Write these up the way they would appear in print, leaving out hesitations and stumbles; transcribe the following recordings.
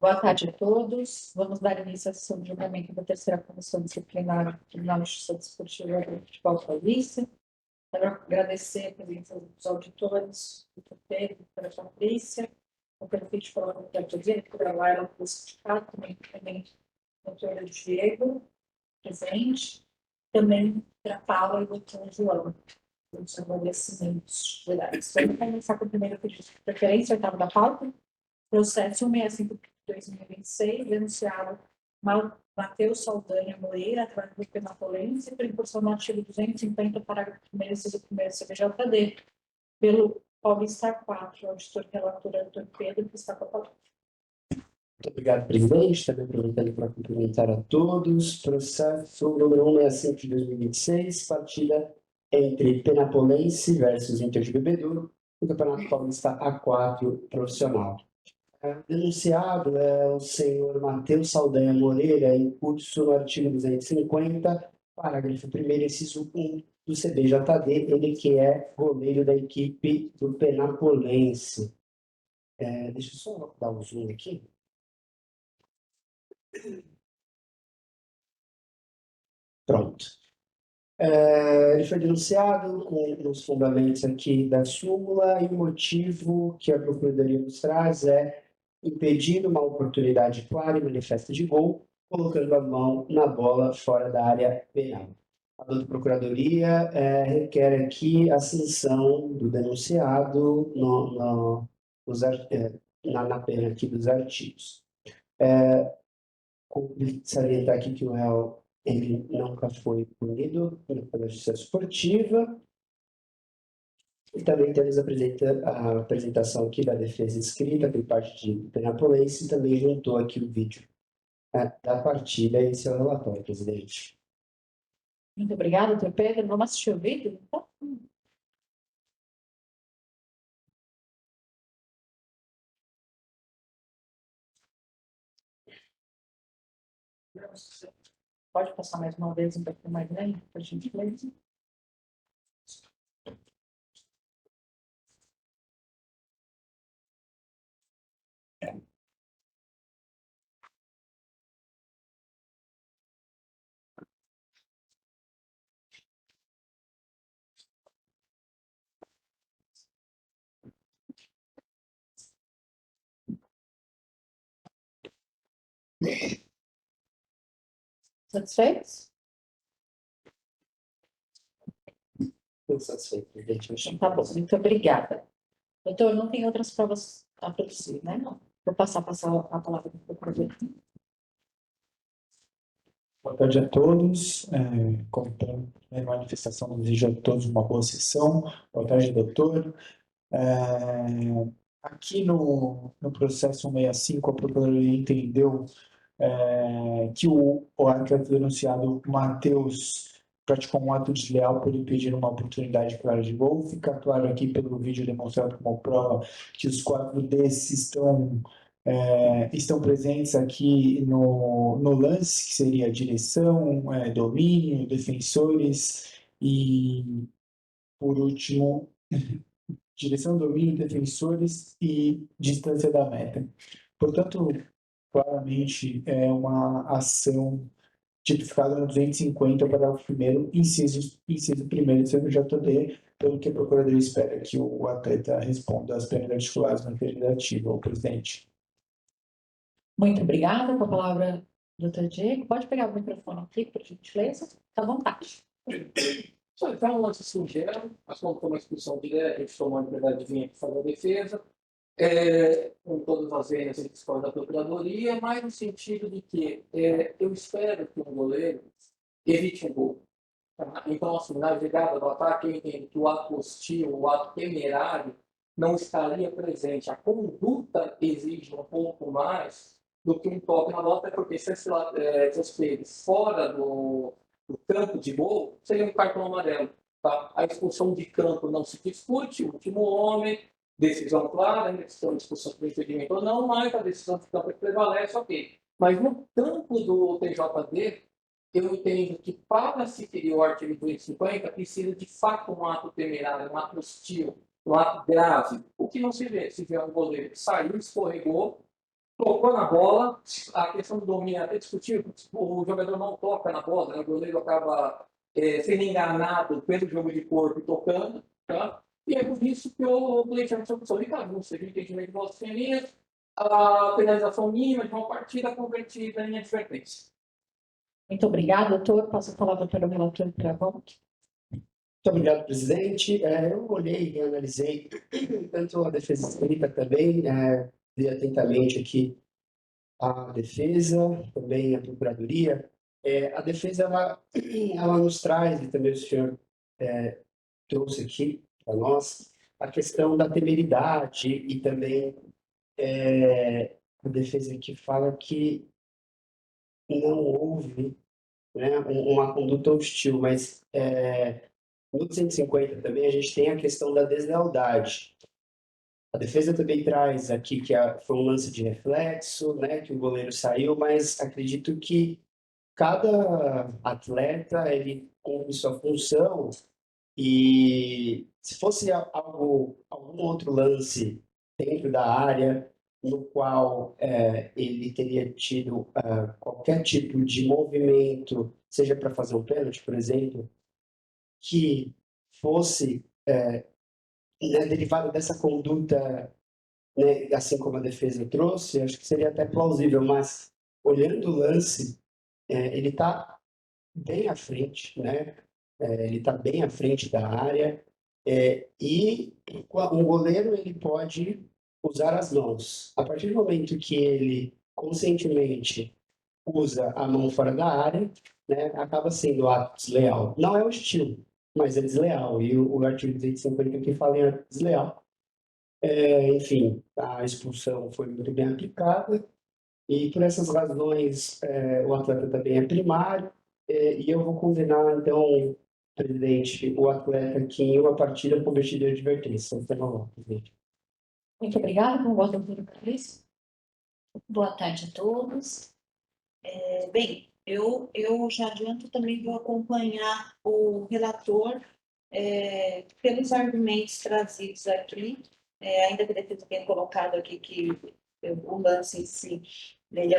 Boa tarde a todos. Vamos dar início à sessão de julgamento da terceira comissão disciplinar do Tribunal de Justiça Desportiva do Futebol Paulista. Quero agradecer a presença dos auditores, do Pedro, pela Patrícia, o prefeito pela Comunidade, pela Laila, pelo sindicato, também o doutor Diego, presente, também para a Paula e o doutor João, os agradecimentos gerais. Vamos começar com o primeiro pedido de preferência, oitavo da pauta. Processo 165/2026, denunciado Matheus Saldanha Moreira, através do Penapolense, por incursão no artigo 250, parágrafo 1º, inciso 1º, CBJD, pelo Paulista 4, auditor relator Arthur Pedro, que está com a palavra. Muito obrigado, presidente. Também aproveitando para cumprimentar a todos. Processo número 165 de 2026, partida entre Penapolense versus Inter de Bebedouro, no Campeonato Paulista A4 profissional. Denunciado é o senhor Matheus Saldanha Moreira, em curso no artigo 250, parágrafo 1º, inciso 1 do CBJD, ele que é goleiro da equipe do Penapolense. Deixa eu só dar um zoom aqui. Pronto. Ele foi denunciado com os fundamentos aqui da súmula, e o motivo que a Procuradoria nos traz é impedir uma oportunidade clara e manifesta de gol, colocando a mão na bola fora da área penal. A doutora Procuradoria requer aqui a sanção do denunciado na pena aqui dos artigos. Salientar aqui que o réu ele nunca foi punido pela justiça esportiva. E também temos a apresentação aqui da defesa escrita por parte de Penapolense, e também juntou aqui o vídeo da partida. Esse é o relatório, presidente. Muito obrigada, doutor Pedro. Vamos assistir o vídeo, então? Pode passar mais uma vez um pouquinho mais lento, para a gente ler? Satisfeitos? Estou satisfeito, presidente. Então, tá bom, muito obrigada. Doutor, não tem outras provas a produzir, né? Não. Vou passar a palavra para o procurador. Boa tarde a todos. Como manifestação, desejo a todos uma boa sessão. Boa tarde, doutor. Aqui no processo 165, a Procuradoria entendeu que o atleta denunciado Matheus praticou um ato desleal por impedir uma oportunidade clara de gol. Fica claro aqui pelo vídeo demonstrado como prova que os 4 desses estão presentes aqui no lance, que seria direção, domínio, defensores e, por último, direção, domínio, defensores e distância da meta. Portanto, claramente é uma ação tipificada no 250, parágrafo 1º, inciso 1º do CBJD, pelo que a Procuradoria espera que o atleta responda às penas articuladas na ferida ativa ao presidente. Muito obrigada. Com a palavra, doutor Diego. Pode pegar o microfone aqui, por gentileza? Fica à vontade. Então, um lance singelo, assim como a expulsão direta, a gente tomou a liberdade de vir aqui fazer a defesa, com todas as venhas em discorda da Procuradoria, mas no sentido de que eu espero que um goleiro evite um gol. Tá? Então, assim, na jogada do ataque, eu entendo que o ato hostil, o ato temerário, não estaria presente. A conduta exige um pouco mais do que um toque na bola, até porque se fosse ele fora do campo de gol, seria um cartão amarelo. Tá? A expulsão de campo não se discute, o último homem, decisão clara, ainda questão de discussão de impedimento ou não, mas a decisão de campo prevalece, ok. Mas no campo do TJD, eu entendo que para se ferir o artigo 250, precisa de fato um ato temerário, um ato hostil, um ato grave. O que não se vê? Se vê um goleiro que saiu, escorregou, tocou na bola, a questão do domínio é até discutível, o jogador não toca na bola, né? O goleiro acaba sendo enganado pelo jogo de corpo e tocando, tá? E é por isso que o Blake é uma opção de bagunça, de entendimento de bolas femininas, a penalização mínima de uma partida convertida em advertência. Muito obrigada, doutor. Passo a palavra para o relator para a volta. Muito obrigado, presidente. Eu olhei e analisei tanto a defesa escrita também, vi atentamente aqui a defesa, também a procuradoria. A defesa, ela nos traz, e também o senhor trouxe aqui para nós, a questão da temeridade e também a defesa que fala que não houve, né, uma conduta hostil, mas no 250 também a gente tem a questão da deslealdade. A defesa também traz aqui que foi um lance de reflexo, né, que o goleiro saiu, mas acredito que cada atleta ele cumpre sua função e se fosse algum outro lance dentro da área no qual ele teria tido qualquer tipo de movimento, seja para fazer um pênalti, por exemplo, que fosse né, derivado dessa conduta, né, assim como a defesa trouxe, acho que seria até plausível, mas olhando o lance, ele está bem à frente, né? Ele está bem à frente da área e um goleiro ele pode usar as mãos. A partir do momento que ele conscientemente usa a mão fora da área, né, acaba sendo ato desleal. Não é o estilo, mas é desleal. E o artigo 250 aqui fala em desleal. Enfim, a expulsão foi muito bem aplicada e por essas razões o atleta também é primário e eu vou condenar, então, presidente, o atleta que em uma partida cometeu advertência. Então, presidente. Muito obrigada. Com voto, doutora Patrícia. Boa tarde a todos. Bem, eu já adianto também vou acompanhar o relator pelos argumentos trazidos aqui, ainda que a defesa tenha colocado aqui que o lance em si, ele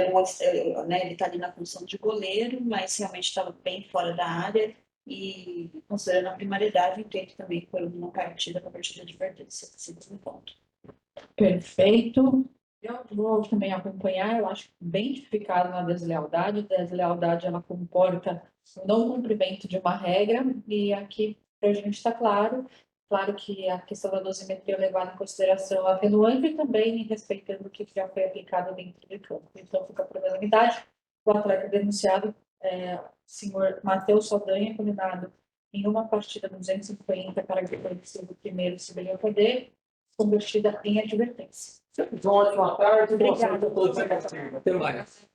está ali na função de goleiro, mas realmente estava bem fora da área e, considerando a primariedade, entendo também que foi uma partida com a partida de advertência, segundo ponto. Perfeito. Eu vou também acompanhar, eu acho bem tipificado na deslealdade. A deslealdade, ela comporta o não cumprimento de uma regra, e aqui, para a gente está claro que a questão da dosimetria é levada em consideração a atenuante e também respeitando o que já foi aplicado dentro de campo. Então, fica por unanimidade. O atleta denunciado, senhor Matheus Saldanha, condenado em uma partida 250 para o primeiro CBJD, convertida em advertência. Ótima tarde, boa Obrigada. sorte a todos. Até mais.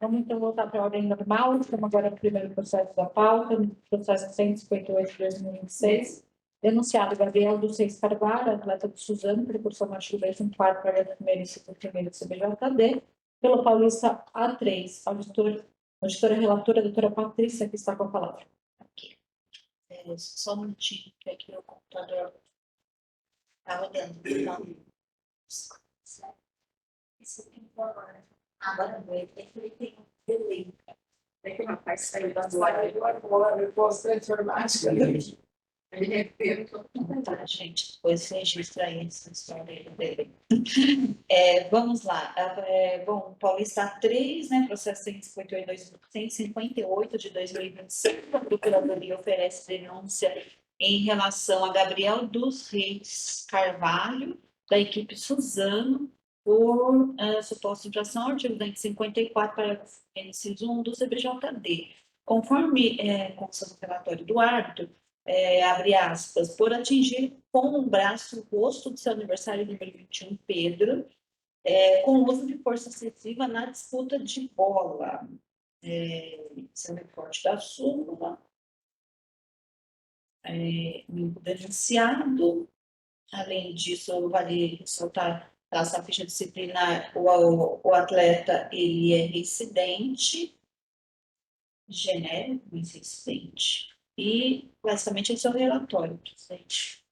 Vamos então voltar para a ordem normal. Estamos agora no primeiro processo da pauta, no processo 158 de 2026. Denunciado Gabriel dos Reis Carvalho, atleta do Suzano, precursor no artigo 14º, parágrafo 1º e 5º do CBJD, pelo Paulista A3, auditora relatora, doutora Patrícia, que está com a palavra. Aqui. Só um minutinho, que aqui o computador está rodando. Agora não, ele tem um delay. É que o rapaz saiu da Agora eu posso transformar Tá, gente, depois registra aí essa história dele. Vamos lá. Bom, Paulista 3, né, processo 158 de 2025, a Procuradoria oferece denúncia em relação a Gabriel dos Reis Carvalho, da equipe Suzano, por suposta infração ao artigo 254, parágrafo inciso 1 do CBJD. Conforme consta no relatório do árbitro, abre aspas, por atingir com um braço o rosto do seu aniversário número 21, Pedro, com uso de força excessiva na disputa de bola. Esse é o recorte da súmula. O denunciado, além disso, vale ressaltar essa ficha disciplinar, o atleta, ele é reincidente, genérico, mas reincidente. E, basicamente, esse é o relatório, presidente.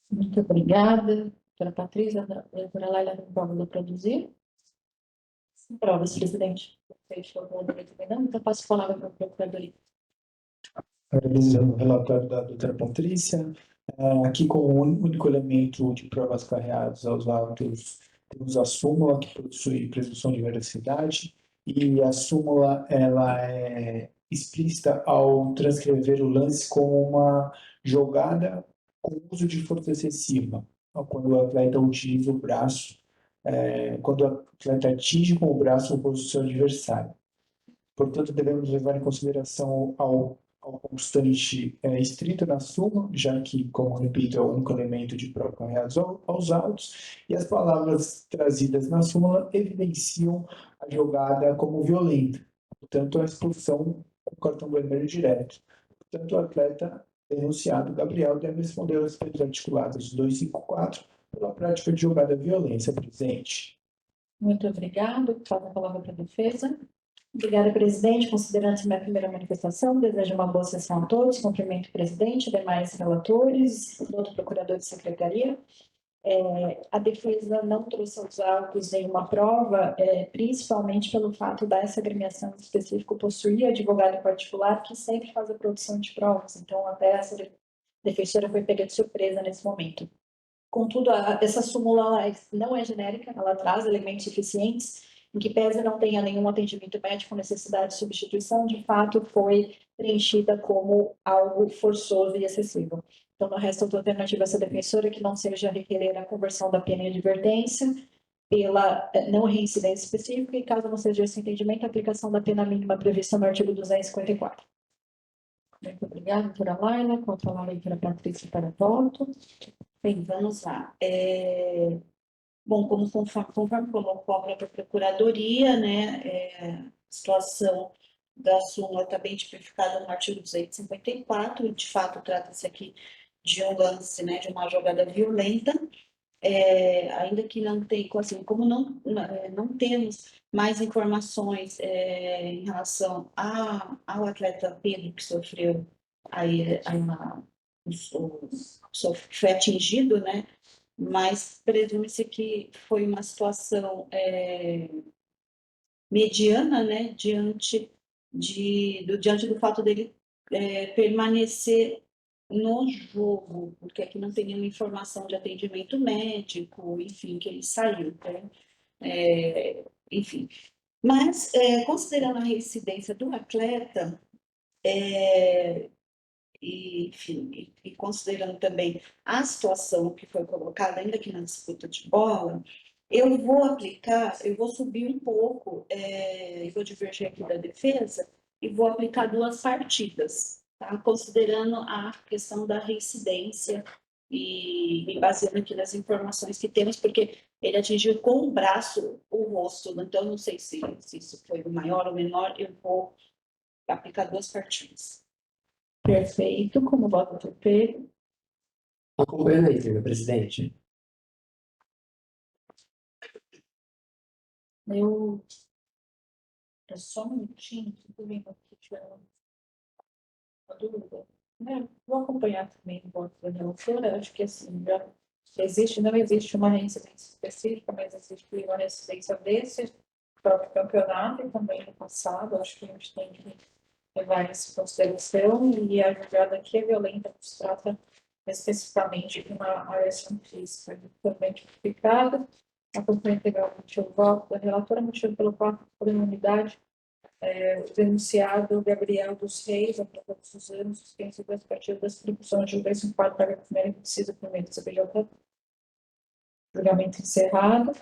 Muito obrigada, doutora Patrícia. A doutora Laila, por favor, produzir. Provas, presidente. Fechou a procuradoria também não, então passo a palavra para a procuradoria. Analisando o relatório da doutora Patrícia, aqui com o único elemento de provas carreadas aos autos, temos a súmula, que possui presunção de veracidade, e a súmula ela é explícita ao transcrever o lance como uma jogada com uso de força excessiva, quando o atleta utiliza o braço, quando o atleta atinge com o braço o rosto do seu adversário. Portanto, devemos levar em consideração ao constante estrito na súmula, já que, como repito, é o único elemento de prova carreados aos autos, e as palavras trazidas na súmula evidenciam a jogada como violenta, portanto, a expulsão com cartão vermelho direto. Portanto, o atleta denunciado, Gabriel, deve responder aos aspectos articulados 254 pela prática de jogada violência presente. Muito obrigado. Passo a palavra para a defesa. Obrigada, presidente. Considerando-se minha primeira manifestação, desejo uma boa sessão a todos. Cumprimento o presidente, demais relatores, todo procurador de secretaria. A defesa não trouxe aos autos nenhuma prova, principalmente pelo fato dessa agremiação específica possuir advogado particular que sempre faz a produção de provas. Então, até essa defensora foi pega de surpresa nesse momento. Contudo, essa súmula não é genérica, ela traz elementos suficientes em que pese não tenha nenhum atendimento médico com necessidade de substituição, de fato foi preenchida como algo forçoso e excessivo. Então, não resta outra alternativa a essa defensora que não seja requerer a conversão da pena em advertência pela não reincidência específica e, caso não seja esse entendimento, a aplicação da pena mínima prevista no artigo 254. Muito obrigada, doutora Laila. Controlar a doutora Patrícia para voto. Bem, vamos lá. Bom, conforme colocou a própria Procuradoria, né, a situação da súmula está bem tipificada no artigo 254, e de fato trata-se aqui de um lance, né, de uma jogada violenta, ainda que não tem, assim, como não temos mais informações em relação ao atleta Pedro, que sofreu foi atingido, né? Mas presume-se que foi uma situação mediana, né, diante do fato dele permanecer no jogo, porque aqui não tem nenhuma informação de atendimento médico, enfim, que ele saiu, né? Enfim. Mas, considerando a reincidência do atleta, enfim, e considerando também a situação que foi colocada, ainda que na disputa de bola, eu vou subir um pouco, eu vou divergir aqui da defesa, e vou aplicar 2 partidas, tá? Considerando a questão da reincidência e me baseando aqui nas informações que temos, porque ele atingiu com o braço o rosto, então não sei se isso foi o maior ou menor, eu vou aplicar 2 partidas. Perfeito. Como voto do Pedro? Acompanhando aí, senhor presidente. Só um minutinho, tudo bem, aqui tiver uma dúvida. Vou acompanhar também o voto da relatora. Acho que assim, não existe uma reincidência específica, mas existe uma reincidência desse próprio campeonato e também no passado. Acho que a gente tem que levar isso em consideração, e a jogada aqui é violenta, se trata especificamente de uma agressão física também tipificada. A campanha integral o voto da relatora, motivo pelo qual, por unanimidade, o denunciado Gabriel dos Reis, a prova de Suzano, suspenso das partidas das atribuições de julgamento em quarto parágrafo primeiro, precisa por meio do CPJ. Julgamento encerrado.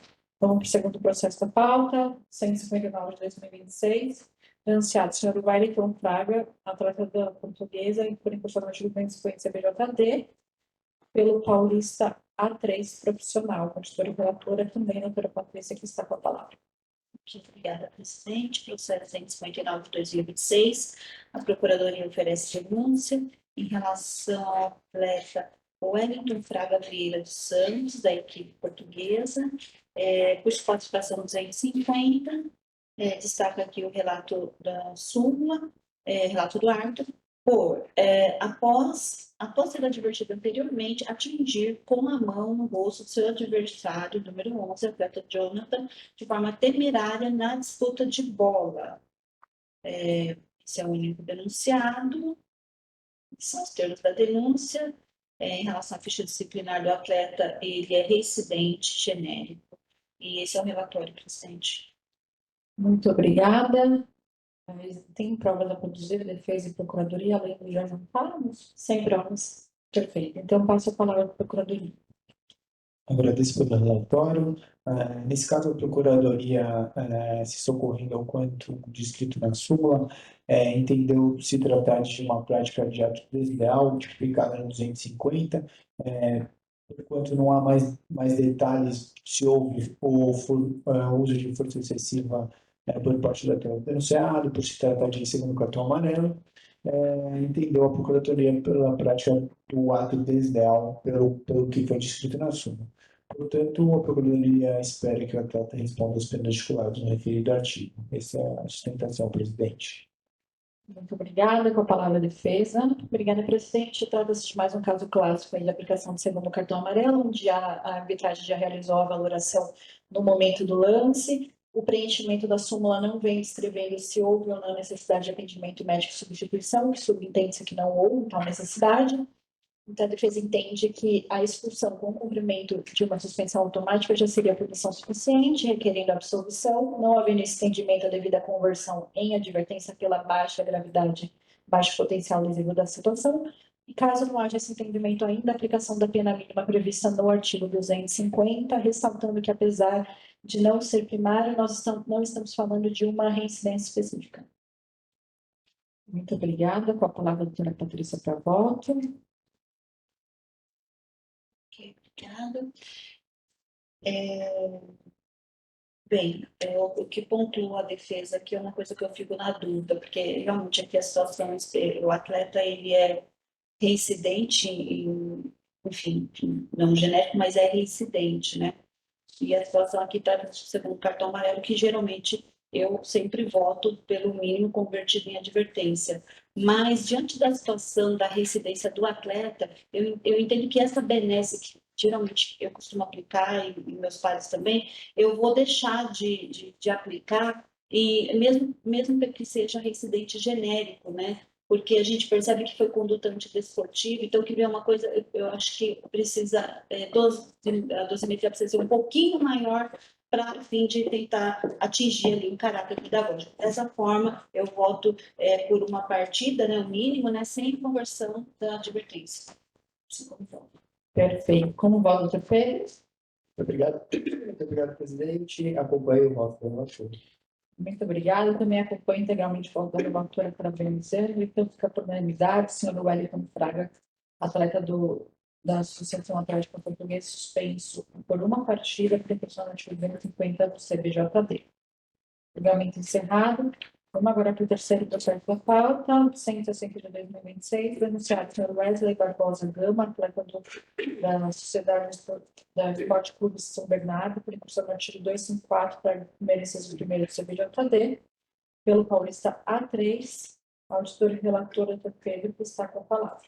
Vamos para o segundo processo da pauta, 159 de 2026. Denunciado, senhor Wellington Fraga, atleta da Portuguesa, e por incursão no artigo 250 CPJD, pelo Paulista A3 profissional. Consultora e relatora também, a doutora Patrícia, que está com a palavra. Obrigada, presidente. Processo 159 de 2026. A Procuradoria oferece denúncia em relação ao atleta Wellington Fraga Vieira dos Santos, da equipe portuguesa, por participação 250. Destaca aqui o relato da súmula, relato do árbitro, após ser advertido anteriormente, atingir com a mão no rosto do seu adversário, número 11, atleta Jonathan, de forma temerária na disputa de bola. Esse é o único denunciado. São os termos da denúncia. Em relação à ficha disciplinar do atleta, ele é reincidente genérico. E esse é o relatório, presidente. Muito obrigada. Tem provas a produzir, defesa e procuradoria, além do já juntamos? Sem provas. Perfeito. Então, passo a palavra para a procuradoria. Agradeço pelo relatório. Nesse caso, a Procuradoria, se socorrendo ao quanto descrito na súmula, entendeu se tratar de uma prática de ato desleal, tipificada no 250, enquanto não há mais detalhes se houve o uso de força excessiva por parte do denunciado, por se tratar de segundo cartão amarelo, entendeu a Procuradoria pela prática do ato desleal, pelo que foi descrito na súmula. Portanto, a Procuradoria espera que o atleta responda às penas estipuladas no referido artigo. Essa é a sustentação, presidente. Muito obrigada. Com a palavra a defesa. Obrigada, presidente. Trata-se de mais um caso clássico aí de aplicação do segundo cartão amarelo, onde a arbitragem já realizou a valoração no momento do lance. O preenchimento da súmula não vem descrevendo se houve ou não necessidade de atendimento médico substituição, que subentende-se que não houve tal necessidade. Então, a defesa entende que a expulsão com o cumprimento de uma suspensão automática já seria punição suficiente, requerendo absolvição, não havendo esse entendimento devido à conversão em advertência pela baixa gravidade, baixo potencial lesivo da situação. E caso não haja esse entendimento ainda, a aplicação da pena mínima prevista no artigo 250, ressaltando que, apesar de não ser primário, nós não estamos falando de uma reincidência específica. Muito obrigada. Com a palavra a doutora Patrícia para voto. Ok, obrigada. Bem, o que pontua a defesa aqui é uma coisa que eu fico na dúvida, porque realmente aqui a situação, o atleta ele é reincidente, enfim, não genérico, mas é reincidente, né? E a situação aqui está no segundo cartão amarelo, que geralmente eu sempre voto pelo mínimo convertido em advertência. Mas, diante da situação da reincidência do atleta, eu entendo que essa benesse, que geralmente eu costumo aplicar, e meus pais também, eu vou deixar de aplicar, e mesmo que seja reincidente genérico, né? Porque a gente percebe que foi conduta antidesportiva, então que é uma coisa, eu acho que precisa, a dosimetria precisa ser um pouquinho maior para a fim de tentar atingir ali um caráter pedagógico. Dessa forma, eu voto por uma partida, né, o mínimo, né, sem conversão da advertência. Perfeito. Como voto, doutor Pérez? Obrigado. Muito obrigado, presidente. Acompanho o voto do relator. Muito obrigada. Também acompanho integralmente o voto da relatora parabenizando. Então, fica por unanimidade, senhor Wellington Fraga, atleta da Associação Atlética Portuguesa, suspenso por uma partida, proteção no artigo 250 do CBJD. Julgamento encerrado. Vamos agora para o terceiro processo da pauta, 160 de 2026, denunciado senhor Wesley Barbosa Gama, atleta da Sociedade da Esporte Clube São Bernardo, por incursão no artigo 254, para merecer o primeiro do CBJD, pelo Paulista A3, auditor e relator, doutor Pedro, que está com a palavra.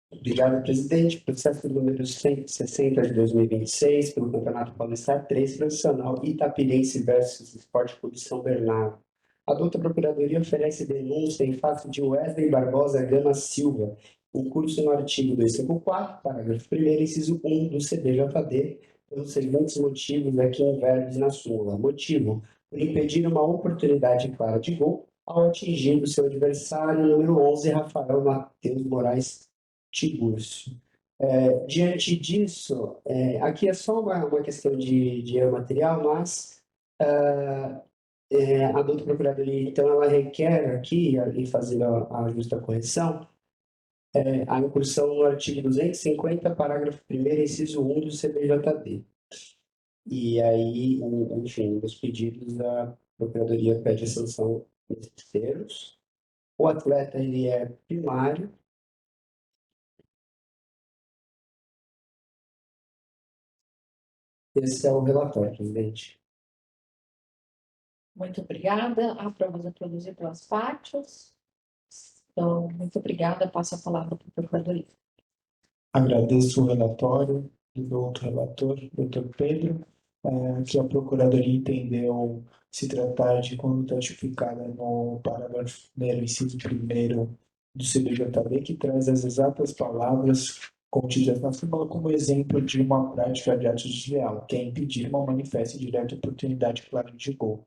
Obrigado, presidente. Processo número 160 de 2026, pelo Campeonato Paulista 3, profissional Itapirense versus Esporte Clube São Bernardo. A douta Procuradoria oferece denúncia em face de Wesley Barbosa Gama Silva, em curso no artigo 254, parágrafo 1º, inciso 1 do CBJD, pelos seguintes motivos aqui em verbos na súmula. Motivo: por impedir uma oportunidade clara de gol ao atingir o seu adversário, número 11, Rafael Matheus Moraes Tiburcio. Diante disso, aqui é só uma questão de erro material, mas a douta Procuradoria, então, ela requer aqui, em fazer a justa correção, a incursão no artigo 250, parágrafo 1º, inciso 1 do CBJD. E aí, enfim, nos pedidos, a Procuradoria pede a sanção desses termos. O atleta, ele é primário. Esse é o relatório, presidente. Muito obrigada. A prova é produzida pelas partes. Então, muito obrigada. Passo a palavra para o Procuradoria. Agradeço o relatório do outro relator, Dr. Pedro, que a Procuradoria entendeu se tratar de conduta tipificada no parágrafo 1º, inciso 1º do CBJD, que traz as exatas palavras contidas na súmula como exemplo de uma prática de ato desleal, que é impedir uma manifesta e direta oportunidade clara de gol.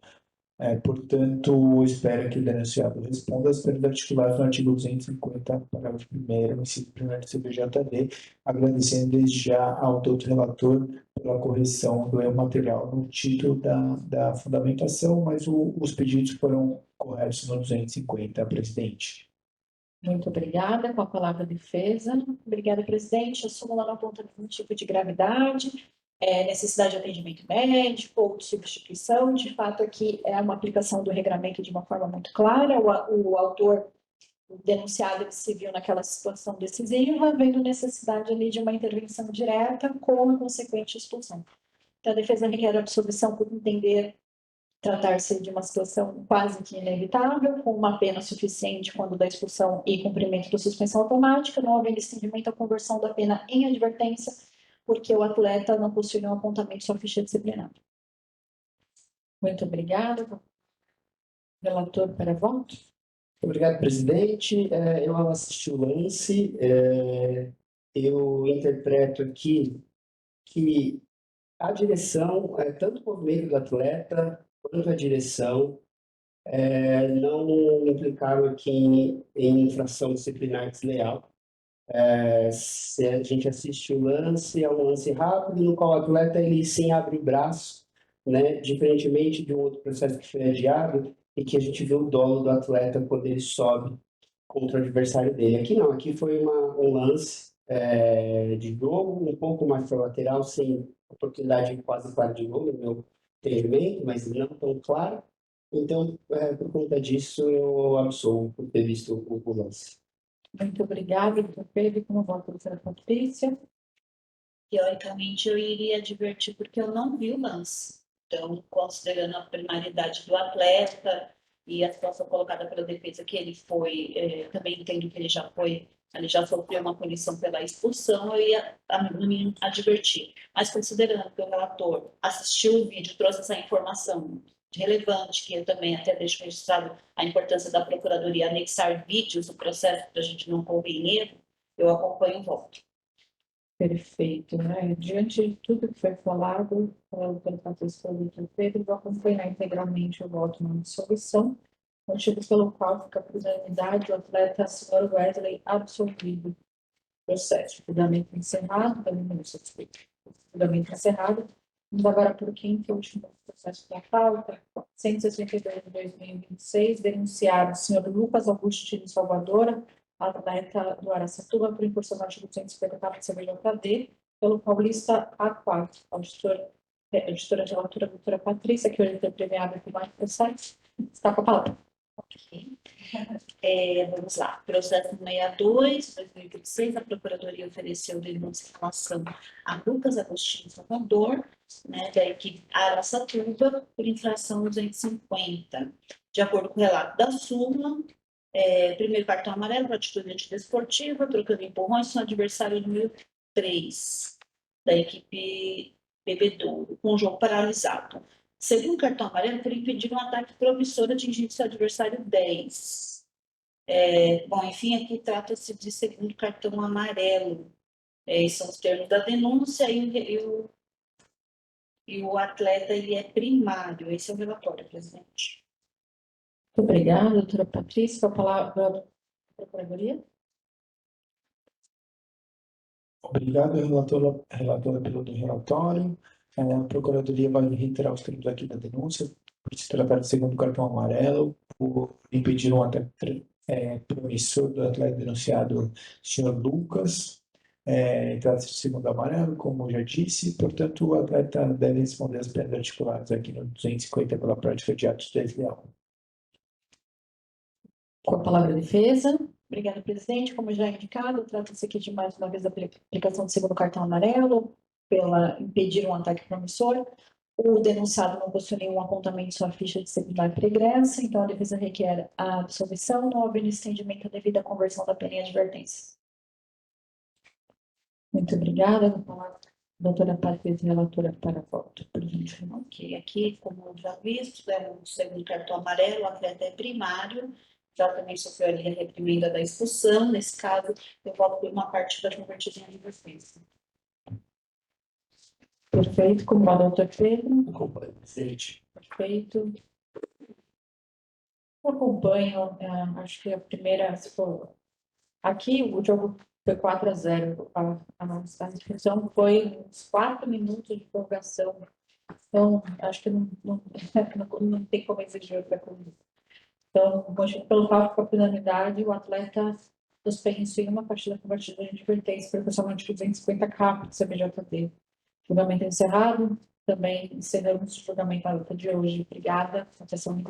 Portanto, espero que o denunciado responda às perguntas articuladas no artigo 250, parágrafo 1º, inciso 1º do CBJD, agradecendo desde já ao doutor relator pela correção do erro material no título da fundamentação, mas os pedidos foram corretos no 250, presidente. Muito obrigada. Com a palavra a defesa. Obrigada, presidente. A súmula não aponta nenhum tipo de gravidade, necessidade de atendimento médico ou de substituição. De fato, aqui é uma aplicação do regramento de uma forma muito clara. O autor, o denunciado, ele se viu naquela situação decisiva, vendo necessidade ali de uma intervenção direta com a consequente expulsão. Então, a defesa requer a absolvição por entender tratar-se de uma situação quase que inevitável, com uma pena suficiente quando da expulsão e cumprimento da suspensão automática, não havendo estendimento à conversão da pena em advertência, porque o atleta não possui nenhum apontamento de sua ficha disciplinar. Muito obrigada. Relator para voto. Obrigado, presidente. Eu assisti o lance. Eu interpreto aqui que a direção, tanto o movimento do atleta quanto a direção, não implicaram aqui em infração disciplinar desleal. Se a gente assiste o lance, é um lance rápido, no qual o atleta ele sim abre o braço, né? Diferentemente de um outro processo que foi adiado, e que a gente viu o dolo do atleta quando ele sobe contra o adversário dele. Aqui não, aqui foi um lance de jogo, um pouco mais para lateral, sem oportunidade quase clara de gol, no meu entendimento, mas não tão claro. Então, por conta disso, eu absolvo por ter visto o lance. Muito obrigada, doutor Pedro. Como voto, doutora Patrícia? Teoricamente, eu iria advertir porque eu não vi o lance. Então, considerando a primariedade do atleta e a situação colocada pela defesa, que ele foi, também entendo que ele já sofreu uma punição pela expulsão, eu ia, no mínimo, advertir. Mas considerando que o relator assistiu o vídeo, trouxe essa informação relevante, que eu também até deixo registrado a importância da Procuradoria anexar vídeos no processo para a gente não correr em erro, eu acompanho o voto. Perfeito, né? Diante de tudo que foi falado pelo Patrícia e pelo Pedro, vou acompanhar integralmente o voto na dissolução, motivo pelo qual fica por unanimidade o atleta Sr. Wesley absolvido. Processo. Fundamento encerrado, fundamento encerrado. Vamos agora para o quinto e último processo da pauta, 162 de 2026, denunciado o senhor Lucas Augustino Salvadora, atleta do Araçatuba, por incursão no artigo 254 do CBJD, pelo Paulista A4, auditora de relatora, doutora Patrícia, que hoje foi premiada por mais processos. Está com a palavra. Ok. Vamos lá. Processo 62, 2026, a Procuradoria ofereceu denúncia em relação a Lucas Agostinho Salvador, né, da equipe Araçatuba, por infração 250. De acordo com o relato da súmula, primeiro cartão amarelo para atitude antidesportiva, trocando empurrões com o adversário número 3, da equipe Bebedouro, com o jogo paralisado. Segundo cartão amarelo, por impedir um ataque promissor atingindo seu adversário 10. Bom, enfim, aqui trata-se de segundo cartão amarelo. Esses são os termos da denúncia e o atleta ele é primário. Esse é o relatório, presidente. Muito obrigada, doutora Patrícia. Com a palavra da Procuradoria. Obrigado, relatora pelo relatório. A Procuradoria vai reiterar os termos aqui da denúncia, por se tratar de segundo cartão amarelo, por impedir um ataque promissor do atleta denunciado, senhor Lucas. Trata-se de segundo amarelo, como eu já disse, portanto, o atleta deve responder às penas articuladas aqui no 250 pela prática de atos desleal. Com a palavra a defesa. Obrigada, presidente. Como já indicado, trata-se aqui de mais uma vez a aplicação do segundo cartão amarelo, pela impedir um ataque promissor. O denunciado não possui nenhum apontamento em sua ficha de seguridade pregressa, então a defesa requer a absolvição, não havendo estendimento devido à conversão da pena em advertência. Muito obrigada. Vou falar doutora Patrícia, relatora para voto. Ok, aqui, como já visto, é o segundo cartão amarelo, o atleta é primário, já também sofreu ali a reprimenda da expulsão. Nesse caso, eu voto por uma partida convertida em advertência. Perfeito. Como a doutor Pedro? Acompanho, presidente. Perfeito. Eu acompanho, acho que a primeira, se for, aqui o jogo foi 4-0, a inscrição foi uns 4 minutos de prorrogação, então acho que não tem como exigir outra coisa. Então, pelo fato com a penalidade, o atleta suspenso em uma partida convertida em advertência, proporcionalmente 250 caput do CBJD. Julgamento encerrado, também encerramos o julgamento da luta de hoje. Obrigada. Atenção.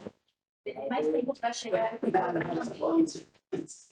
Mais tempo para chegar.